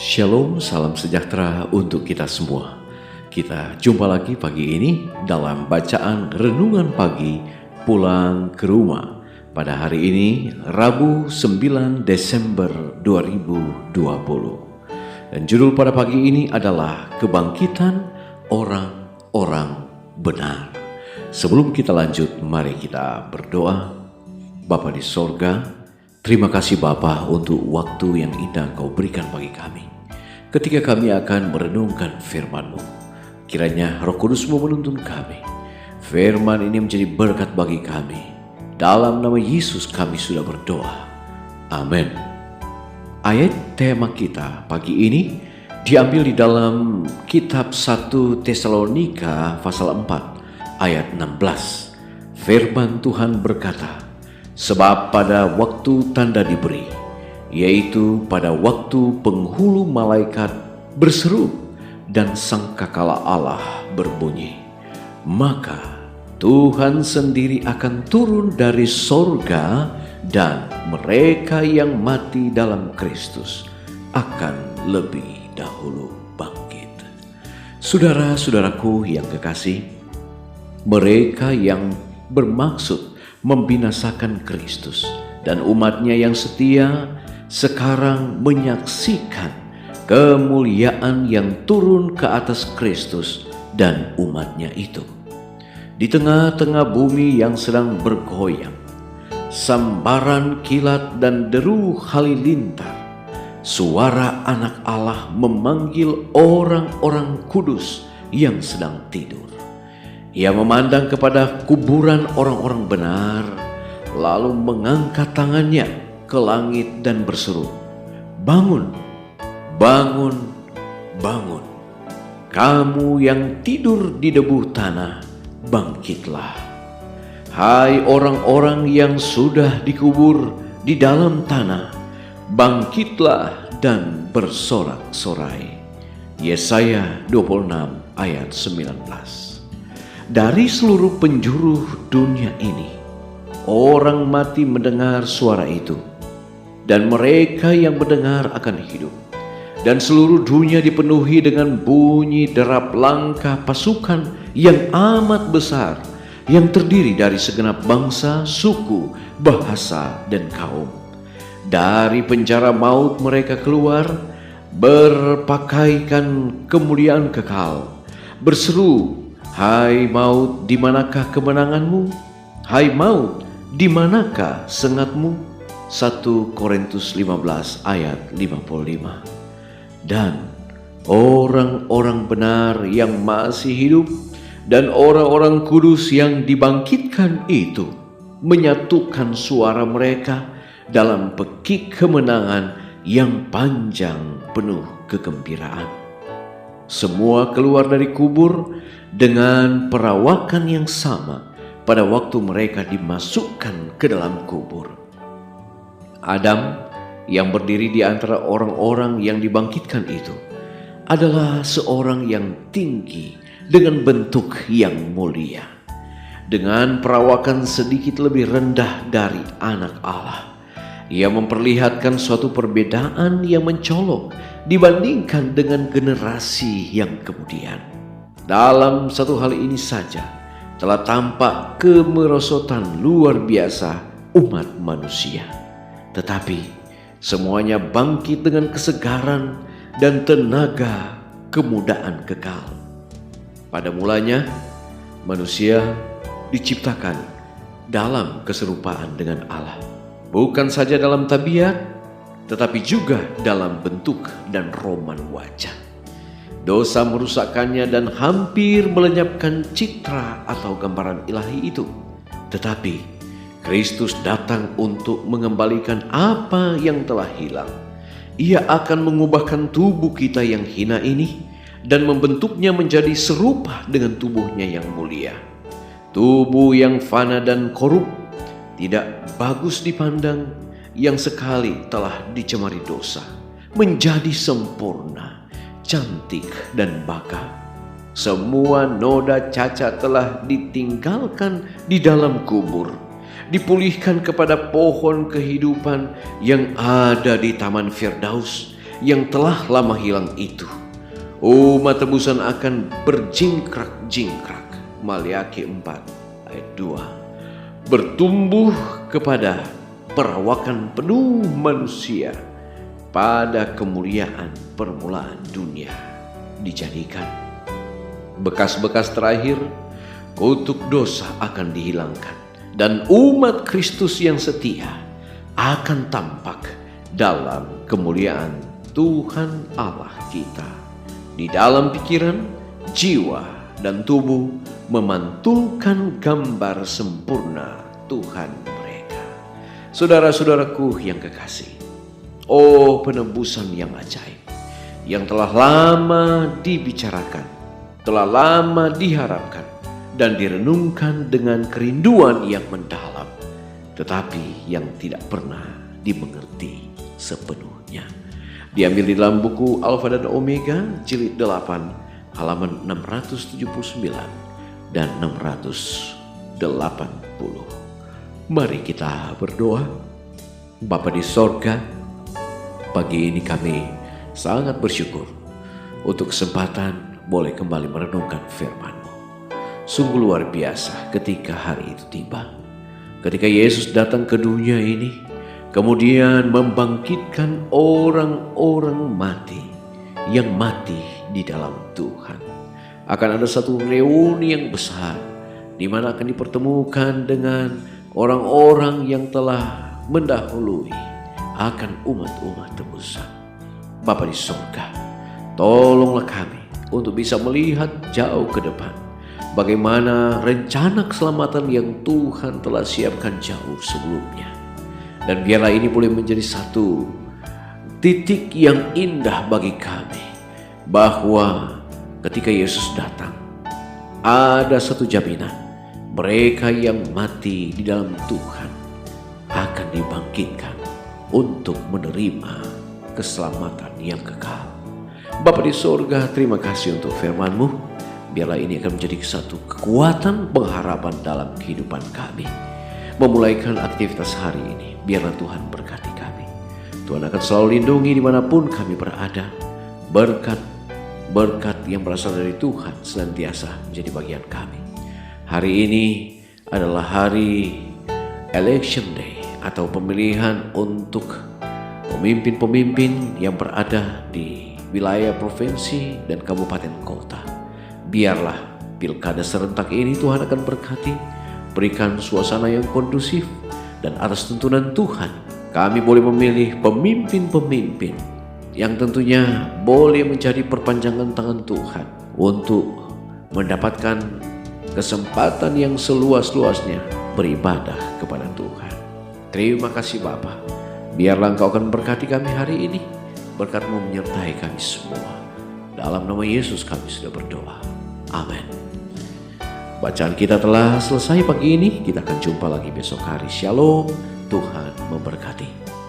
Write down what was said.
Shalom, salam sejahtera untuk kita semua. Kita jumpa lagi pagi ini dalam bacaan Renungan Pagi Pulang ke Rumah. Pada hari ini, Rabu 9 Desember 2020. Dan judul pada pagi ini adalah Kebangkitan Orang-Orang Benar. Sebelum kita lanjut, mari kita berdoa. Bapa di sorga, terima kasih Bapa untuk waktu yang indah Kau berikan bagi kami. Ketika kami akan merenungkan firman-Mu, kiranya Roh Kudus-Mu menuntun kami. Firman ini menjadi berkat bagi kami. Dalam nama Yesus kami sudah berdoa. Amin. Ayat tema kita pagi ini diambil di dalam kitab 1 Tesalonika pasal 4 ayat 16. Firman Tuhan berkata, sebab pada waktu tanda diberi, yaitu pada waktu penghulu malaikat berseru dan sangkakala Allah berbunyi, maka Tuhan sendiri akan turun dari sorga dan mereka yang mati dalam Kristus akan lebih dahulu bangkit. Saudara-saudaraku yang kekasih, mereka yang bermaksud membinasakan Kristus dan umatnya yang setia sekarang menyaksikan kemuliaan yang turun ke atas Kristus dan umatnya itu. Di tengah-tengah bumi yang sedang bergoyang, sambaran kilat dan deru halilintar, suara anak Allah memanggil orang-orang kudus yang sedang tidur. Ia memandang kepada kuburan orang-orang benar, lalu mengangkat tangannya ke langit dan berseru, bangun, bangun, bangun. Kamu yang tidur di debu tanah, bangkitlah. Hai orang-orang yang sudah dikubur di dalam tanah, bangkitlah dan bersorak-sorai. Yesaya 26 ayat 19. Dari seluruh penjuru dunia ini, orang mati mendengar suara itu, dan mereka yang mendengar akan hidup. Dan seluruh dunia dipenuhi dengan bunyi derap langkah pasukan yang amat besar, yang terdiri dari segenap bangsa, suku, bahasa, dan kaum. Dari penjara maut mereka keluar, berpakaikan kemuliaan kekal, berseru, hai maut, di manakah kemenanganmu? Hai maut, di manakah sengatmu? 1 Korintus 15 ayat 55. Dan orang-orang benar yang masih hidup dan orang-orang kudus yang dibangkitkan itu menyatukan suara mereka dalam pekik kemenangan yang panjang penuh kegembiraan. Semua keluar dari kubur dengan perawakan yang sama pada waktu mereka dimasukkan ke dalam kubur. Adam yang berdiri di antara orang-orang yang dibangkitkan itu adalah seorang yang tinggi dengan bentuk yang mulia, dengan perawakan sedikit lebih rendah dari anak Allah. Ia memperlihatkan suatu perbedaan yang mencolok dibandingkan dengan generasi yang kemudian. Dalam satu hal ini saja telah tampak kemerosotan luar biasa umat manusia. Tetapi semuanya bangkit dengan kesegaran dan tenaga kemudaan kekal. Pada mulanya manusia diciptakan dalam keserupaan dengan Allah. Bukan saja dalam tabiat, tetapi juga dalam bentuk dan roman wajah. Dosa merusakkannya dan hampir melenyapkan citra atau gambaran ilahi itu. Tetapi Kristus datang untuk mengembalikan apa yang telah hilang. Ia akan mengubahkan tubuh kita yang hina ini dan membentuknya menjadi serupa dengan tubuhnya yang mulia. Tubuh yang fana dan korup, tidak bagus dipandang, yang sekali telah dicemari dosa, menjadi sempurna, cantik dan bakal. Semua noda cacat telah ditinggalkan di dalam kubur, dipulihkan kepada pohon kehidupan yang ada di Taman Firdaus, yang telah lama hilang itu. Umat tebusan akan berjingkrak-jingkrak. Maliaki 4 ayat 2. Bertumbuh kepada perawakan penuh manusia pada kemuliaan permulaan dunia dijadikan. Bekas-bekas terakhir kutuk dosa akan dihilangkan dan umat Kristus yang setia akan tampak dalam kemuliaan Tuhan Allah kita. Di dalam pikiran, jiwa, dan tubuh memantulkan gambar sempurna Tuhan mereka. Saudara-saudaraku yang kekasih, oh penebusan yang ajaib, yang telah lama dibicarakan, telah lama diharapkan, dan direnungkan dengan kerinduan yang mendalam, tetapi yang tidak pernah dimengerti sepenuhnya. Diambil di dalam buku Alfa dan Omega, jilid 8, halaman 679 dan 680. Mari kita berdoa. Bapa di sorga, pagi ini kami sangat bersyukur untuk kesempatan boleh kembali merenungkan firman-Mu. Sungguh luar biasa ketika hari itu tiba. Ketika Yesus datang ke dunia ini, kemudian membangkitkan orang-orang mati yang mati di dalam Tuhan. Akan ada satu reuni yang besar di mana akan dipertemukan dengan orang-orang yang telah mendahului akan umat-umat tebusan. Bapa di surga, tolonglah kami untuk bisa melihat jauh ke depan bagaimana rencana keselamatan yang Tuhan telah siapkan jauh sebelumnya. Dan biarlah ini boleh menjadi satu titik yang indah bagi kami, bahwa ketika Yesus datang, ada satu jaminan, mereka yang mati di dalam Tuhan akan dibangkitkan untuk menerima keselamatan yang kekal. Bapa di surga, terima kasih untuk firman-Mu. Biarlah ini akan menjadi satu kekuatan pengharapan dalam kehidupan kami. Memulaikan aktivitas hari ini, biarlah Tuhan berkati kami. Tuhan akan selalu lindungi dimanapun kami berada. Berkat yang berasal dari Tuhan senantiasa menjadi bagian kami. Hari ini adalah hari election day atau pemilihan untuk pemimpin-pemimpin yang berada di wilayah provinsi dan kabupaten kota. Biarlah pilkada serentak ini Tuhan akan berkati, berikan suasana yang kondusif, dan atas tuntunan Tuhan kami boleh memilih pemimpin-pemimpin yang tentunya boleh menjadi perpanjangan tangan Tuhan untuk mendapatkan kesempatan yang seluas-luasnya beribadah kepada Tuhan. Terima kasih Bapa. Biarlah Engkau akan berkati kami hari ini. Berkat-Mu menyertai kami semua. Dalam nama Yesus kami sudah berdoa. Amin. Bacaan kita telah selesai pagi ini. Kita akan jumpa lagi besok hari. Shalom. Tuhan memberkati.